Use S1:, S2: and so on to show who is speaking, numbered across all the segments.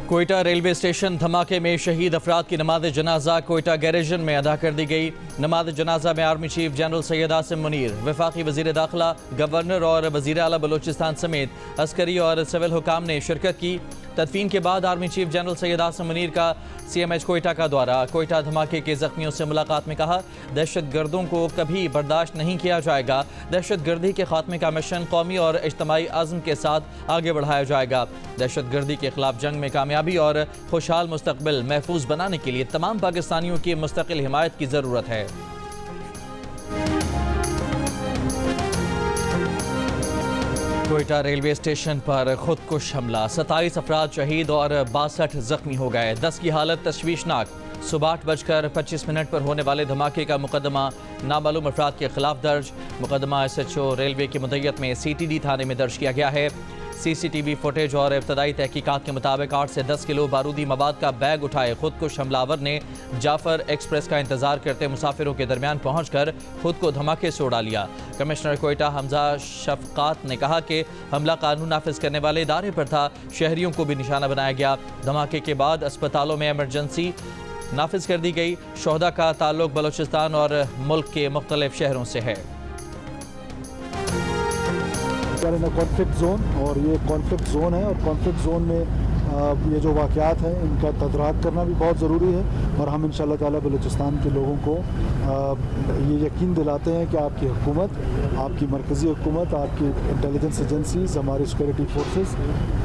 S1: Quetta railway station धमाके में शहीद अफराद की नमाज जनाजा कोयटा गैरेजन में अदा कर दी गई। नमाज जनाजा में army chief general Syed Asim Munir, वफाकी वजीर दाखिला, गवर्नर और वजीर आला बलोचिस्तान समेत अस्करी और सिविल हुकाम ने शिरकत की। तदफीन के बाद army chief general Syed Asim Munir का CMH कोयटा का दौरा। कोयटा धमाके के जख्मियों से मुलाकात में कहा, दहशत गर्दों को कभी बर्दाश्त नहीं किया जाएगा। दहशत गर्दी के खात्मे का मिशन कौमी और इज्तमाई आज़म के साथ आगे बढ़ाया जाएगा। दहशत गर्दी के खिलाफ जंग में कामयाबी और खुशहाल मुस्तकबिल महफूज बनाने के लिए तमाम पाकिस्तानियों की मुस्तकिल हिमायत की ज़रूरत है। कोयटा रेलवे स्टेशन पर खुदकुश हमला, 27 अफराद शहीद और 62 जख्मी हो गए। 10 की हालत तशवीशनाक। सुबह 8:25 पर होने वाले धमाके का मुकदमा नामालूम अफराद के खिलाफ दर्ज। मुकदमा SHO रेलवे की मुद्दत में CTD थाने में दर्ज किया गया है। CCTV फुटेज और इब्तदाई तहकीकात के मुताबिक 8 से 10 किलो बारूदी मवाद का बैग उठाए खुदकुश हमलावर ने जाफर एक्सप्रेस का इंतजार करते मुसाफिरों के दरमियान पहुंचकर खुद को धमाके से उड़ा लिया। कमिश्नर कोयटा हमजा शफकात ने कहा कि हमला कानून नाफिज करने वाले इदारे पर था, शहरियों को भी निशाना बनाया गया। धमाके के बाद अस्पतालों में इमरजेंसी नाफिज कर दी गई। शोहदा का ताल्लुक बलोचिस्तान और मुल्क के मुख्तलिफ शहरों से है।
S2: कॉन्फ्लिक्ट जोन, और ये कॉन्फ्लिक्ट जोन है, और कॉन्फ्लिक्ट जोन में ये जो वाक़यात हैं इनका तदराक करना भी बहुत ज़रूरी है। और हम इंशाअल्लाह ताला बलूचिस्तान के लोगों को ये यकीन दिलाते हैं कि आपकी हुकूमत, आपकी मरकज़ी हुकूमत, आपकी इंटेलिजेंस एजेंसीज, हमारी security forces,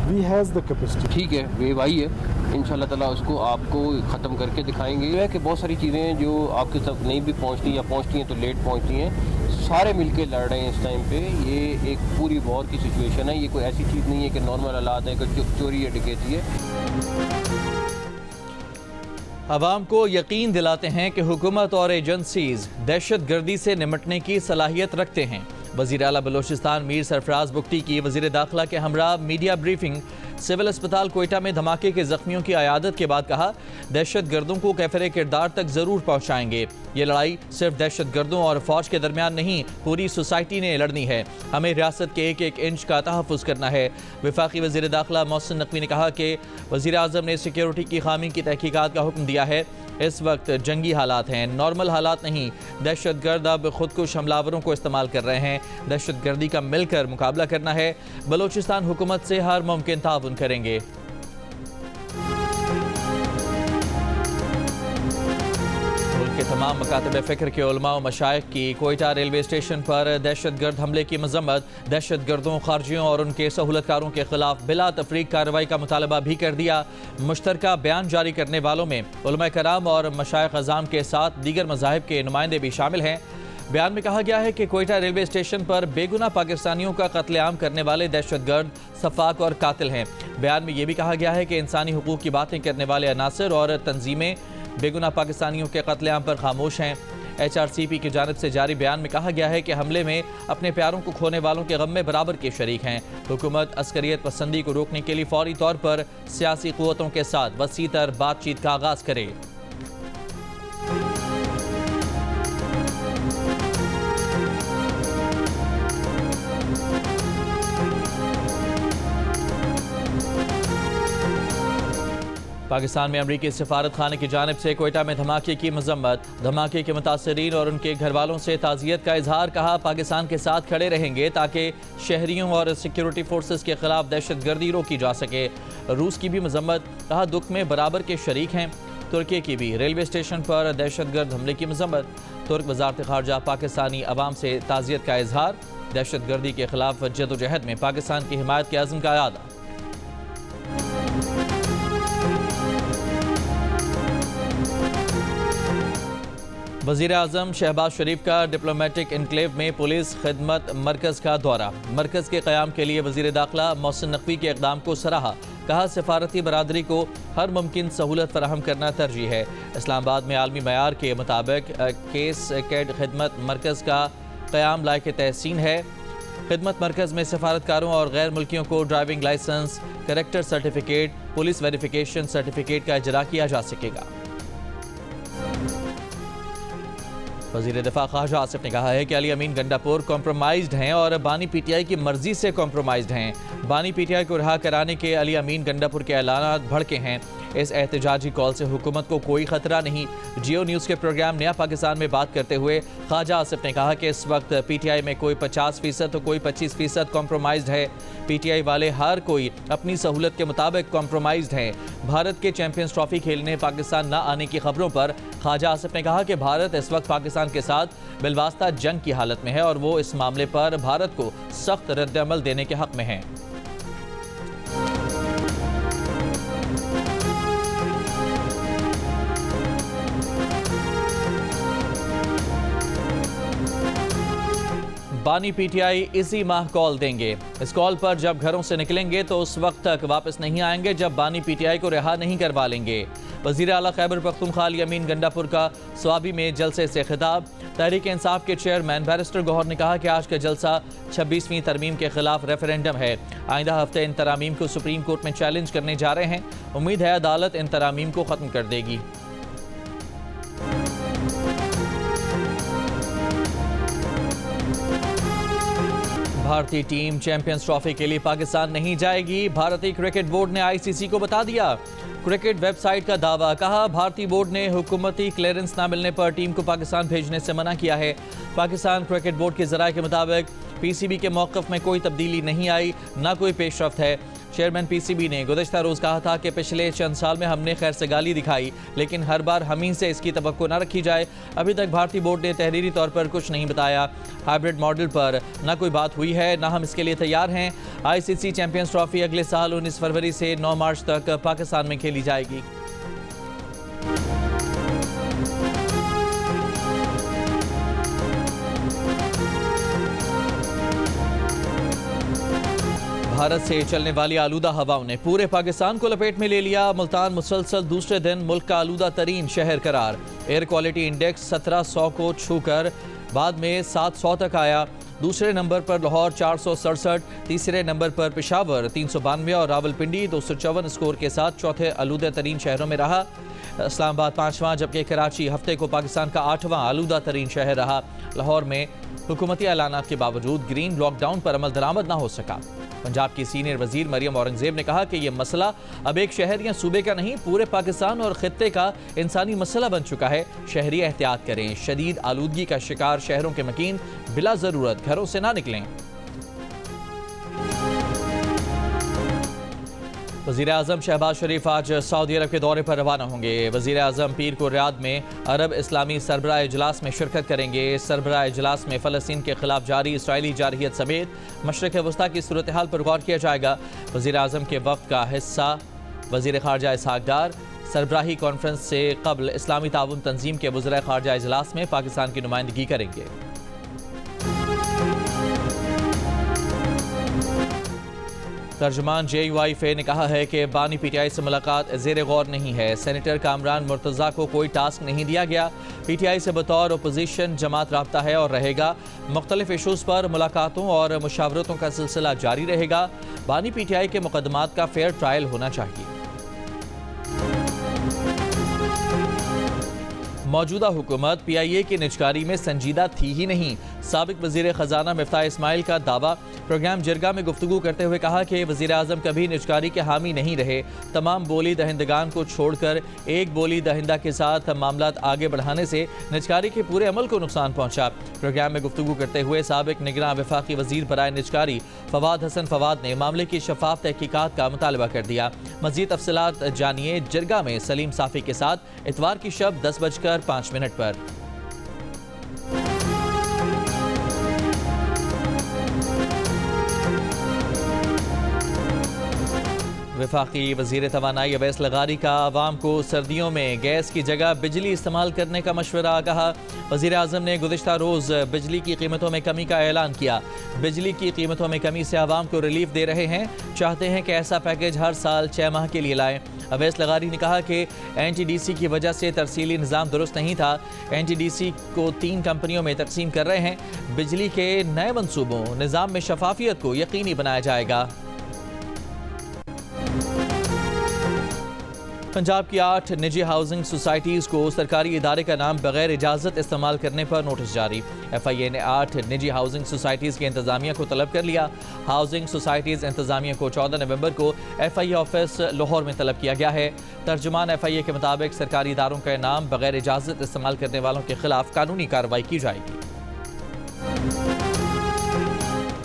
S2: we has the capacity.
S3: ठीक है, वेव आई है, इंशाअल्लाह ताला उसको आपको ख़त्म करके दिखाएंगे। ये है कि बहुत सारी चीज़ें हैं जो आपके तक नहीं भी पहुँचती या पहुँचती हैं तो लेट पहुँचती हैं। सारे मिलके लड़ रहे हैं इस टाइम पे। ये एक पूरी वॉर की सिचुएशन है। ये कोई ऐसी चीज़ नहीं है कि नॉर्मल हालात है कि चोरी या डकैती है।
S1: अवाम को यकीन दिलाते हैं कि हुकूमत और एजेंसीज दहशत गर्दी से निमटने की सलाहियत रखते हैं। वज़ीर आला बलोचिस्तान मीर सरफराज बुख्ती की वज़ीर दाखिला के हमरा मीडिया ब्रीफिंग। सिविल अस्पताल कोयटा में धमाके के जख्मियों की अयादत के बाद कहा, दहशत गर्दों को कैफरे किरदार तक ज़रूर पहुँचाएंगे। ये लड़ाई सिर्फ दहशत गर्दों और फौज के दरमियान नहीं, पूरी सोसाइटी ने लड़नी है। हमें रियासत के एक एक इंच का तहफ़्फ़ुज़ करना है। वफाकी वज़ीर दाखिला मोहसिन नकवी ने कहा कि वज़ीर आज़म ने सिक्योरिटी की खामी की तहकीकात का हुक्म दिया है। इस वक्त जंगी हालात हैं, नॉर्मल हालात नहीं। दहशत गर्द अब खुदकुश हमलावरों को इस्तेमाल कर रहे हैं। दहशत गर्दी का मिलकर मुकाबला करना है। बलोचिस्तान हुकूमत से हर मुमकिन ताउन करेंगे। के तमाम मकातब फ़िक्र के उलमा व मशाइख की कोयटा रेलवे स्टेशन पर दहशत गर्द हमले की मजम्मत। दहशत गर्दों, खारजियों और उनके सहूलतकारों के खिलाफ बिला तफरीक कार्रवाई का मुतालबा भी कर दिया। मुश्तरका बयान जारी करने वालों में उलमा कराम और मशाइख अज़ाम के साथ दीगर मज़ाहिब के नुमाइंदे भी शामिल हैं। बयान में कहा गया है कि कोयटा रेलवे स्टेशन पर बेगुनाह पाकिस्तानियों का कत्लेआम करने वाले दहशत गर्द सफाक और कातिल हैं। बयान में यह भी कहा गया है कि इंसानी हुकूक की बातें करने वाले अनासर और तंजीमें बेगुनाह पाकिस्तानियों के कत्लेआम पर खामोश हैं। HRCP की जानिब से जारी बयान में कहा गया है कि हमले में अपने प्यारों को खोने वालों के गम में बराबर के शरीक हैं। हुकूमत अस्करियत पसंदी को रोकने के लिए फौरी तौर पर सियासी क़ुव्वतों के साथ वसीतर बातचीत का आगाज़ करे। पाकिस्तान में अमरीकी सफारत खाने की जानिब से कोयटा में धमाके की मजम्मत। धमाके के मुतासरीन और उनके घर वालों से ताज़ियत का इजहार। कहा, पाकिस्तान के साथ खड़े रहेंगे ताकि शहरियों और सिक्योरिटी फोर्सेस के खिलाफ दहशत गर्दी रोकी जा सके। रूस की भी मजम्मत। कहा, दुख में बराबर के शरीक हैं। तुर्की की भी रेलवे स्टेशन पर दहशत गर्द हमले की मजम्मत। तुर्क वज़ारत ख़ारजा पाकिस्तानी अवाम से ताज़ियत का इजहार। दहशत गर्दी के खिलाफ जदोजहद में पाकिस्तान की हिमायत के अज़्म का याद। वज़ीर आज़म शहबाज शरीफ का डिप्लोमेटिक इनक्लेव में पुलिस खिदमत मरकज़ का दौरा। मरकज़ के क़याम के लिए वज़ीर दाखिला मोहसिन नकवी के इक़दाम को सराहा। कहा, सफारती बरादरी को हर मुमकिन सहूलत फराहम करना तरजीह है। इस्लामाबाद में आलमी मयार के मुताबिक केस कैड खिदमत मरकज़ का क़याम लायक तहसीन है। खिदमत मरकज़ में सफारतकारों और गैर मुल्कियों को driving licence, character certificate, police verification certificate का इजरा किया जा सकेगा। वज़ीर दिफा ख्वाजा आसिफ ने कहा है कि अली अमीन गंडापुर कॉम्प्रोमाइज्ड हैं और बानी पीटीआई की मर्जी से कॉम्प्रोमाइज्ड हैं। बानी पीटीआई को रिहा कराने के अली अमीन गंडापुर के ऐलानात भड़के हैं। इस एहतजाजी कॉल से हुकूमत को कोई खतरा नहीं। जियो न्यूज़ के प्रोग्राम नया पाकिस्तान में बात करते हुए ख्वाजा आसिफ ने कहा कि इस वक्त पीटीआई में कोई 50% तो कोई 25% कॉम्प्रोमाइज्ड है। पीटीआई वाले हर कोई अपनी सहूलत के मुताबिक कॉम्प्रोमाइज्ड हैं। भारत के चैंपियंस ट्रॉफी खेलने पाकिस्तान न आने की खबरों पर ख्वाजा आसिफ ने कहा कि भारत इस वक्त पाकिस्तान के साथ बिलवास्ता जंग की हालत में है और वो इस मामले पर भारत को सख्त रद्द-ए-अमल देने के हक में है। बानी पीटीआई इसी माह कॉल देंगे। इस कॉल पर जब घरों से निकलेंगे तो उस वक्त तक वापस नहीं आएंगे जब बानी पीटीआई को रिहा नहीं करवा लेंगे। वज़ीर आला खैबर पख्तूनख्वा अली अमीन गंडापुर का स्वाबी में जलसे से खिताब। तहरीक इंसाफ के चेयरमैन बैरिस्टर गौहर ने कहा कि आज का जलसा 26वीं तरमीम के खिलाफ रेफरेंडम है। आइंदा हफ्ते इन तरामीम को सुप्रीम कोर्ट में चैलेंज करने जा रहे हैं। उम्मीद है अदालत इन तरामीम को ख़त्म कर देगी। भारतीय टीम चैंपियंस ट्रॉफी के लिए पाकिस्तान नहीं जाएगी। भारतीय क्रिकेट बोर्ड ने आईसीसी को बता दिया। क्रिकेट वेबसाइट का दावा, कहा भारतीय बोर्ड ने हुकूमती क्लियरेंस न मिलने पर टीम को पाकिस्तान भेजने से मना किया है। पाकिस्तान क्रिकेट बोर्ड के ज़राए के मुताबिक पीसीबी के मौक़िफ़ में कोई तब्दीली नहीं आई, न कोई पेशरफ्त है। चेयरमैन पीसीबी ने गुज़श्ता रोज़ कहा था कि पिछले चंद साल में हमने खैर से गाली दिखाई, लेकिन हर बार हम ही से इसकी तवक्को न रखी जाए। अभी तक भारतीय बोर्ड ने तहरीरी तौर पर कुछ नहीं बताया। हाइब्रिड मॉडल पर न कोई बात हुई है, न हम इसके लिए तैयार हैं। आईसीसी चैंपियंस ट्रॉफी अगले साल 19 फरवरी से 9 मार्च तक पाकिस्तान में खेली जाएगी। भारत से चलने वाली आलूदा हवाओं ने पूरे पाकिस्तान को लपेट में ले लिया। मुल्तान मुसलसल दूसरे दिन मुल्क का आलूदा तरीन शहर करार। एयर क्वालिटी इंडेक्स 1700 को छूकर बाद में 700 तक आया। दूसरे नंबर पर लाहौर 467, तीसरे नंबर पर पेशावर 392 और रावलपिंडी 254 स्कोर के साथ चौथे आलूदा तरीन शहरों में रहा। इस्लामाबाद 5वां, जबकि कराची हफ्ते को पाकिस्तान का 8वां आलूदा तरीन शहर रहा। लाहौर में हुकूमती ऐलानात के बावजूद ग्रीन लॉकडाउन पर अमल दरामद न हो सका। पंजाब की सीनियर वजीर मरियम औरंगजेब ने कहा कि यह मसला अब एक शहर या सूबे का नहीं, पूरे पाकिस्तान और खित्ते का इंसानी मसला बन चुका है। शहरी एहतियात करें। शदीद आलूदगी का शिकार शहरों के मकीन बिला ज़रूरत घरों से ना निकलें। वज़ीर आज़म शहबाज शरीफ आज सऊदी अरब के दौरे पर रवाना होंगे। वज़ीर आज़म पीर को रियाद में अरब इस्लामी सरबराह इजलास में शिरकत करेंगे। सरबराह इजलास में फ़लस्तीन के खिलाफ जारी इसराइली जारहियत समेत मशरिक़ वस्ता की सूरत हाल पर गौर किया जाएगा। वज़ीर आज़म के वफ़द का हिस्सा वज़ीर ख़ारजा इसहाक़ डार सरबराही कॉन्फ्रेंस से कबल इस्लामी ताउन तंजीम के वज़ीर ख़ारजा इजलास में पाकिस्तान की नुमाइंदगी करेंगे। तर्जुमान JUIFA ने कहा है कि बानी पीटीआई से मुलाकात ज़ेर गौर नहीं है। सेनेटर कामरान मुर्तज़ा को कोई टास्क नहीं दिया गया। पीटीआई से बतौर अपोजिशन जमात राब्ता है और रहेगा। मुख्तलिफ इशूज़ पर मुलाकातों और मुशावरतों का सिलसिला जारी रहेगा। बानी पीटीआई के मुकदमात का फेयर ट्रायल होना चाहिए। मौजूदा हुकूमत PIA की निजकारी में संजीदा थी ही नहीं। साबिक वज़ीर ख़जाना मिफ्ताह इस्माइल का दावा। प्रोग्राम जिरगा में गुफ्तगू करते हुए कहा कि वज़ीर आज़म कभी निजकारी के हामी नहीं रहे। तमाम बोली दहिंदगान को छोड़कर एक बोली दहिंदा के साथ मामलात आगे बढ़ाने से निजकारी के पूरे अमल को नुकसान पहुँचा। प्रोग्राम में गुफ्तगू करते हुए साबिक निगरान वफाकी वज़ीर बराए निजकारी फवाद हसन फवाद ने मामले की शफाफ तहकीकात का मुतालबा कर दिया। मज़ीद तफसीलात जानिए जिरगा में सलीम साफ़ी के साथ इतवार की शब 10:05 पर। वफाकी वज़ीर तवानाई अवैस लगारी का आवाम को सर्दियों में गैस की जगह बिजली इस्तेमाल करने का मशवरा। कहा वज़ीर आज़म ने गुज़िश्ता रोज़ बिजली की कीमतों में कमी का ऐलान किया। बिजली की कीमतों में कमी से आवाम को रिलीफ दे रहे हैं। चाहते हैं कि ऐसा पैकेज हर साल 6 माह के लिए लाएं। अवैस लगारी ने कहा कि NTDC की वजह से तरसीली निज़ाम दुरुस्त नहीं था। NTDC को 3 कंपनियों में तकसीम कर रहे हैं। बिजली के नए मनसूबों निज़ाम में शफाफियत को यकीनी बनाया जाएगा। पंजाब की 8 निजी हाउसिंग सोसाइटीज़ को सरकारी इदारे का नाम बगैर इजाज़त इस्तेमाल करने पर नोटिस जारी। FIA ने 8 निजी हाउसिंग सोसाइटीज़ के इंतज़ामिया को तलब कर लिया। हाउसिंग सोसाइटीज़ इंतज़ामिया को 14 नवंबर को FIA ऑफिस लाहौर में तलब किया गया है। तर्जुमान FIA के मुताबिक सरकारी इदारों का नाम बगैर इजाज़त इस्तेमाल करने वालों के खिलाफ कानूनी कार्रवाई की जाएगी।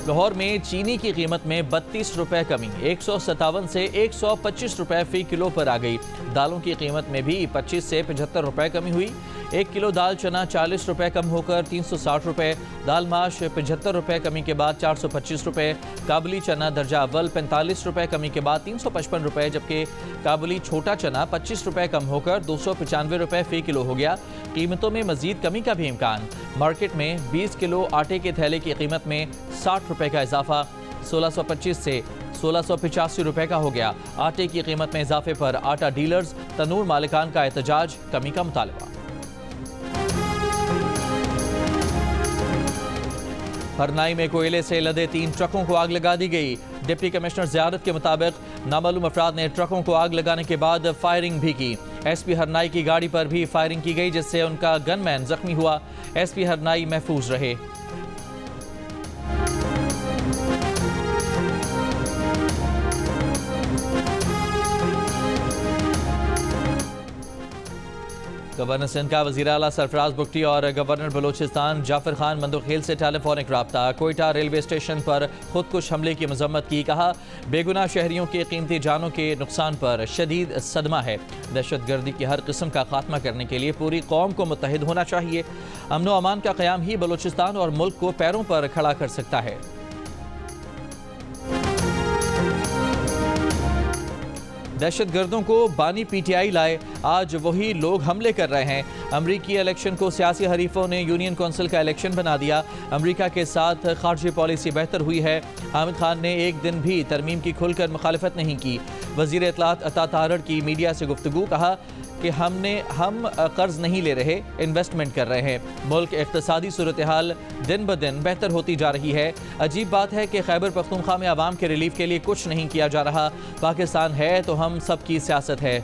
S1: लाहौर में चीनी की कीमत में 32 रुपये कमी, 157 से 125 रुपये फ़ी किलो पर आ गई। दालों की कीमत में भी 25 से 75 रुपये कमी हुई। 1 किलो दाल चना 40 रुपये कम होकर 360 रुपये, दाल माश 75 रुपये कमी के बाद 425 रुपये, काबुली चना दर्जा अव्वल 45 रुपये कमी के बाद 355 रुपये, जबकि काबुली छोटा चना 25 रुपये कम होकर 295 रुपये फ़ी किलो हो गया। कीमतों में मजीद कमी का भी इम्कान। मार्केट में 20 किलो आटे के थैले की कीमत में 60 रुपये का इजाफा 1625 से 1685 रुपये का हो गया। आटे की कीमत में इजाफे पर आटा डीलर्स, तनूर मालिकान का एहतजाज, कमी का मुतालबा। हरनाई में कोयले से लदे 3 ट्रकों को आग लगा दी गई। डिप्टी कमिश्नर ज़ियारत के मुताबिक नामालूम अफराद ने ट्रकों को आग लगाने के बाद फायरिंग भी की। SP हरनाई की गाड़ी पर भी फायरिंग की गई, जिससे उनका गनमैन जख्मी हुआ। SP हरनाई महफूज रहे। गवर्नर सिंध का वज़ीर आला सरफराज बुगटी और गवर्नर बलोचिस्तान जाफर खान मंदोखेल से टेलीफोनिक रब्ता। कोयटा रेलवे स्टेशन पर खुदकुश हमले की मजम्मत की। कहा, बेगुनाह शहरियों के कीमती जानों के नुकसान पर शदीद सदमा है। दहशतगर्दी की हर किस्म का खात्मा करने के लिए पूरी कौम को मुत्तहिद होना चाहिए। अमन व अमान का क़याम ही बलोचिस्तान और मुल्क को पैरों पर खड़ा कर सकता है। दहशतगर्दों को बानी PTI लाए, आज वही लोग हमले कर रहे हैं। अमरीकी इलेक्शन को सियासी हरीफों ने यूनियन कौंसिल का इलेक्शन बना दिया। अमरीका के साथ खारजी पॉलिसी बेहतर हुई है। हामिद खान ने एक दिन भी तरमीम की खुलकर मुखालफत नहीं की। वज़ीर इत्तलात अता तारड़ की मीडिया से गुफ्तगू, कहा कि हम कर्ज नहीं ले रहे, इन्वेस्टमेंट कर रहे हैं। मुल्क इक़्तिसादी सूरत हाल दिन ब दिन बेहतर होती जा रही है। अजीब बात है कि खैबर पख्तूनख्वा में आवाम के रिलीफ के लिए कुछ नहीं किया जा रहा। पाकिस्तान है तो हम सब की सियासत है।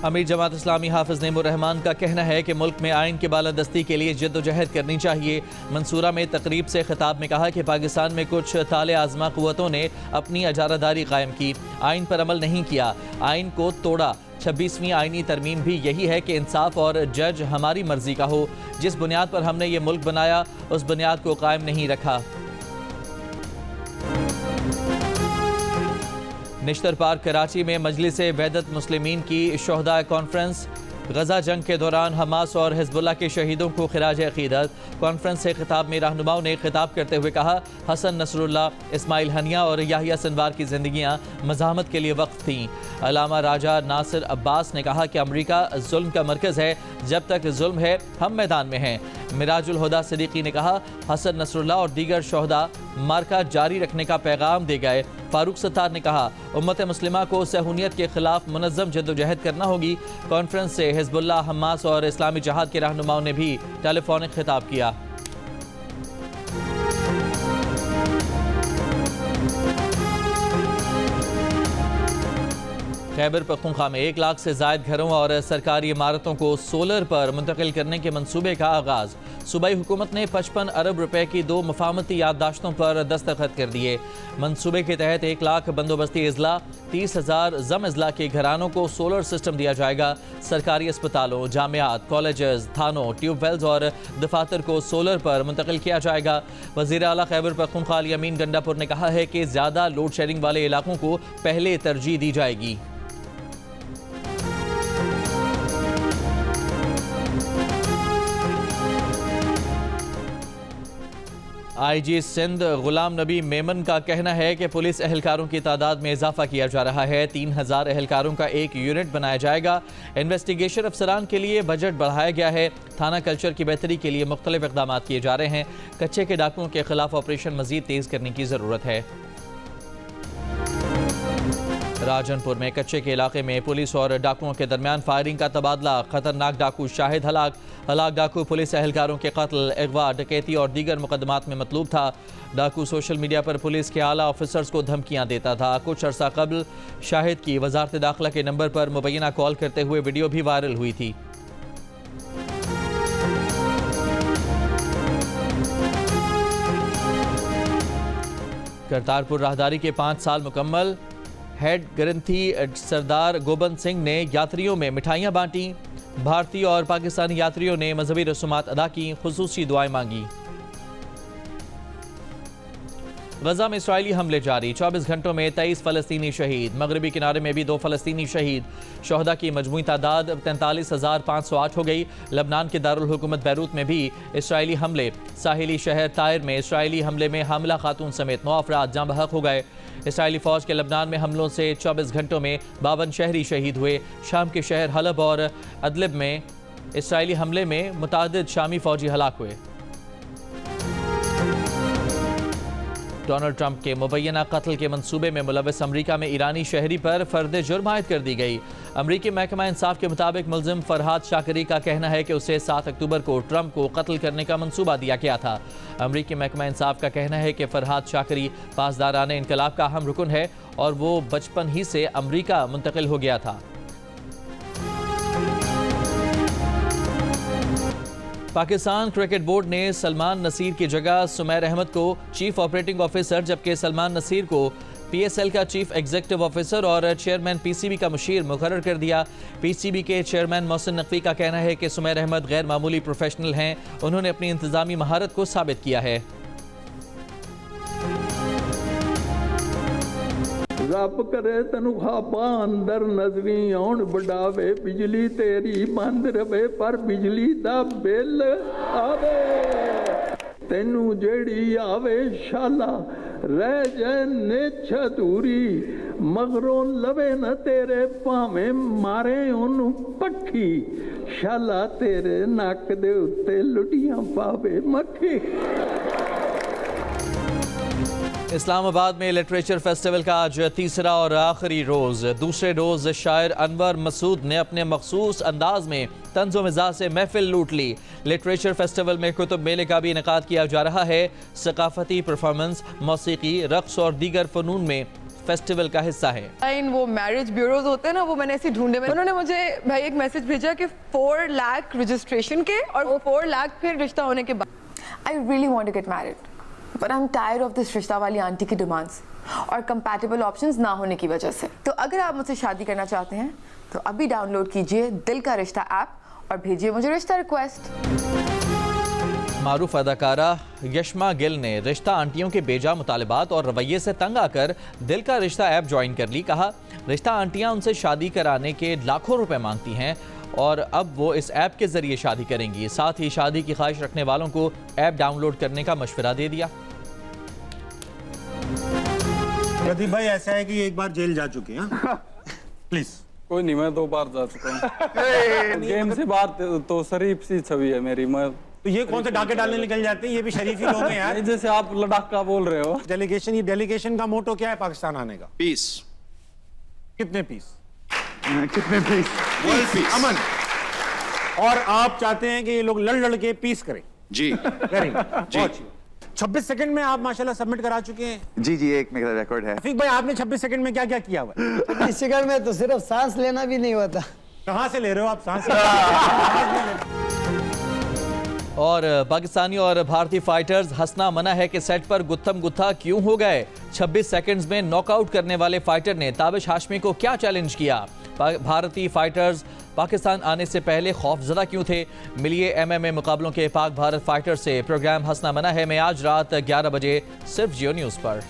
S1: अमीर जमात इस्लामी हाफिज नेमुर रहमान का कहना है कि मुल्क में आइन की बालादस्ती के लिए जद्दोजहद करनी चाहिए। मंसूरा में तकरीब से खिताब में कहा कि पाकिस्तान में कुछ ताले आज़मा क़ुव्वतों ने अपनी अजारादारी कायम की, आइन पर अमल नहीं किया, आइन को तोड़ा। 26वीं आइनी तरमीम भी यही है कि इंसाफ और जज हमारी मर्जी का हो। जिस बुनियाद पर हमने ये मुल्क बनाया, उस बुनियाद को कायम नहीं रखा। निश्तर पार्क कराची में मजलिस वहदत मुस्लिमीन की शोहदा कॉन्फ्रेंस। गजा जंग के दौरान हमास और हिजबुल्लाह के शहीदों को खिराज अकीदत। कॉन्फ्रेंस से खिताब में रहनुमाओं ने खिताब करते हुए कहा, हसन नसरुल्लाह, इस्माइल हनिया और याहिया सिनवार की जिंदगियां मज़ाहमत के लिए वक्फ थीं। अलामा राजा नासिर अब्बास ने कहा कि अमरीका जुल्म का मरकज़ है, जब तक जुल्म है हम मैदान में हैं। मिराजुल हुदा सिद्दीकी ने कहा, हसन नसरुल्लाह और दीगर शोहदा मार्का जारी रखने का पैगाम दे गए। फारूक सत्तार ने कहा, उम्मत मुस्लिमा को सहूनियत के खिलाफ मुनज़्ज़म जद्दोजहद करना होगी। कॉन्फ्रेंस से हिजबुल्लाह, हमास और इस्लामी जहाद के रहनुमाओं ने भी टेलीफोनिक खिताब किया। खैबर पख्तूनख्वा में 1 लाख से ज़ायद घरों और सरकारी इमारतों को सोलर पर मुंतकिल करने के मंसूबे का आगाज़। सूबाई हुकूमत ने 55 अरब रुपए की 2 मफामती याददाश्तों पर दस्तखत कर दिए। मंसूबे के तहत 1 लाख बंदोबस्ती अजला, 30,000 जम अजला के घरानों को सोलर सिस्टम दिया जाएगा। सरकारी अस्पतालों, जामियात, कॉलेजेस, थानों, ट्यूबवेल्स और दफातर को सोलर पर मुंतकिल किया जाएगा। वज़ीर आला खैबर पख्तूनख्वा अली अमीन गंडापुर ने कहा है कि ज़्यादा लोड शेडिंग वाले इलाकों को पहले तरजीह दी जाएगी। IG सिंध गुलाम नबी मेमन का कहना है कि पुलिस एहलकारों की तादाद में इजाफा किया जा रहा है। 3000 एहलकारों का एक यूनिट बनाया जाएगा। इन्वेस्टिगेशन अफसरान के लिए बजट बढ़ाया गया है। थाना कल्चर की बेहतरी के लिए मुख्तलिफ इक़दामात किए जा रहे हैं। कच्चे के डाकुओं के खिलाफ ऑपरेशन मजीद तेज़ करने की ज़रूरत है। राजनपुर में कच्चे के इलाके में पुलिस और डाकुओं के दरमियान फायरिंग का तबादला। खतरनाक डाकू शाहिद हलाक डाकू पुलिस एहलकारों के कत्ल, अगवा, डकैती और दीगर मुकदमात में मतलूब था। डाकू सोशल मीडिया पर पुलिस के आला ऑफिसर्स को धमकियां देता था। कुछ अर्सा कबल शाहिद की वजारत दाखिला के नंबर पर मुबैना कॉल करते हुए वीडियो भी वायरल हुई थी। करतारपुर राहदारी के 5 साल मुकम्मल। हेड ग्रंथी सरदार गोबंद सिंह ने यात्रियों में मिठाइयाँ बांटी। भारतीय और पाकिस्तानी यात्रियों ने मजहबी रसूमात अदा की, खुसूसी दुआएं मांगी। गजा में इस्राइली हमले जारी, 24 घंटों में 23 फ़लस्तीनी शहीद। मगरबी किनारे में भी 2 फ़लस्तीनी शहीद। शोहदा की मजमूई तादाद 43,508 हो गई। लबनान के दारुल हुकूमत बैरूत में भी इस्राइली हमले। साहिली शहर तायर में इस्राइली हमले में हामिला खातून समेत 9 अफराद जाँ बहक हो गए। इस्राइली फ़ौज के लबनान में हमलों से 24 घंटों में 52 शहरी शहीद हुए। शाम के शहर हलब और अदलिब में इस्राइली हमले में मुतादिद शामी फ़ौजी हलाक हुए। डोनाल्ड ट्रंप के मुबैना कत्ल के मंसूबे में मुलव्वस अमरीका में ईरानी शहरी पर फर्द जुर्म आयद कर दी गई। अमरीकी महकमा इंसाफ के मुताबिक मुलजिम फरहाद शाकरी का कहना है कि उसे 7 अक्टूबर को ट्रंप को कत्ल करने का मंसूबा दिया गया था। अमरीकी महकमा इंसाफ का कहना है कि फरहाद शाकरी पासदाराने इनकलाब का अहम रुकन है और वो बचपन ही से अमरीका मुंतकिल हो गया था। पाकिस्तान क्रिकेट बोर्ड ने सलमान नसीर की जगह सुमैर अहमद को चीफ ऑपरेटिंग ऑफिसर जबकि सलमान नसीर को PSL का चीफ एग्जीक्यूटिव ऑफिसर और चेयरमैन PCB का मुशीर मुकर्रर कर दिया। PCB के चेयरमैन मोहसिन नकवी का कहना है कि सुमैर अहमद गैर मामूली प्रोफेशनल हैं। उन्होंने अपनी इंतजामी महारत को साबित किया है।
S4: रब करे तनख्वाह अंदर नजरी आउण बढ़ावे, बिजली तेरी बंद रवे पर बिजली दा बिल आवे। तेनू जेड़ी आवे शाला रह जाए निछ अधूरी, मगरों लवे न तेरे भावें मारे ओनू पक्खी, शाला तेरे नक दे उत्ते लुटियां पावे मक्खी।
S1: इस्लामाबाद में लिटरेचर फेस्टिवल का आज तीसरा और आखिरी रोज़। दूसरे रोज़ शायर अनवर मसूद ने अपने मखसूस अंदाज में तंज़ो मिजाज से महफिल लूट ली। लिटरेचर फेस्टिवल में कुतुब मेले का भी इनेकाद किया जा रहा है। सकाफती परफॉर्मेंस, मौसीकी, रक्स और दीगर फ़नून में फेस्टिवल का हिस्सा है।
S5: वो मैरिज ब्यूरोज होते हैं ना, वो मैंने ऐसे ढूंढे में। उन्होंने मुझे भाई एक मैसेज भेजा कि 4 लाख रजिस्ट्रेशन के और 4 लाख फिर रिश्ता होने के बाद।
S6: I really want to get married, but I'm tired of this रिश्ता वाली आंटी की डिमांड्स और कंपैटिबल ऑप्शंस ना होने की वजह से। तो अगर आप मुझसे शादी करना चाहते हैं तो अभी डाउनलोड कीजिए दिल का रिश्ता ऐप और भेजिए मुझे रिश्ता रिक्वेस्ट।
S1: मारूफ अदाकारा यशमा गिल ने रिश्ता आंटियों के बेजा मुतालिबात और रवैये से तंग आकर दिल का रिश्ता ऐप ज्वाइन कर ली। कहा, रिश्ता आंटियां उनसे शादी कराने के लाखों रुपए मांगती हैं और अब वो इस ऐप के जरिए शादी करेंगी। साथ ही शादी की ख्वाहिश रखने वालों को ऐप डाउनलोड करने का मशवरा दे दिया।
S7: प्रदीप भाई, ऐसा है कि एक बार जेल जा चुके हैं। प्लीज।
S8: कोई नहीं, मैं 2 बार जा चुका हूँ। गेम से बात तो शरीफ सी छवि है मेरी। मैं
S7: तो ये कौन से डाके डालने निकल जाते हैं? ये भी शरीफ ही लोग हैं यार।
S8: जैसे आप लद्दाख का बोल रहे हो।
S7: डेलीगेशन, ये डेलीगेशन का मोटो क्या है पाकिस्तान आने का?
S9: पीस।
S7: कितने पीस?
S9: कितने पीस?
S7: अमन। और आप चाहते हैं कि ये लोग लड़ के पीस करें?
S9: जी
S7: करेंगे जी। 26 सेकंड में आप माशाल्लाह सबमिट करा चुके हैं।
S9: जी जी, एक मेरा रिकॉर्ड है।
S7: रफीक भाई, आपने 26 सेकंड में क्या क्या किया हुआ?
S10: 26 सेकंड में तो सिर्फ सांस लेना भी नहीं होता।
S7: कहाँ से ले रहे हो आप सांस?
S1: और पाकिस्तानी और भारतीय फाइटर्स हंसना मना है कि सेट पर गुत्थम गुत्था क्यों हो गए। 26 सेकंड्स में नॉकआउट करने वाले फाइटर ने ताबिश हाशमी को क्या चैलेंज किया? भारतीय फाइटर्स पाकिस्तान आने से पहले खौफजदा क्यों थे? मिलिए MMA मुकाबलों के पाक भारत फाइटर से। प्रोग्राम हंसना मना है में आज रात 11 बजे सिर्फ जियो न्यूज़ पर।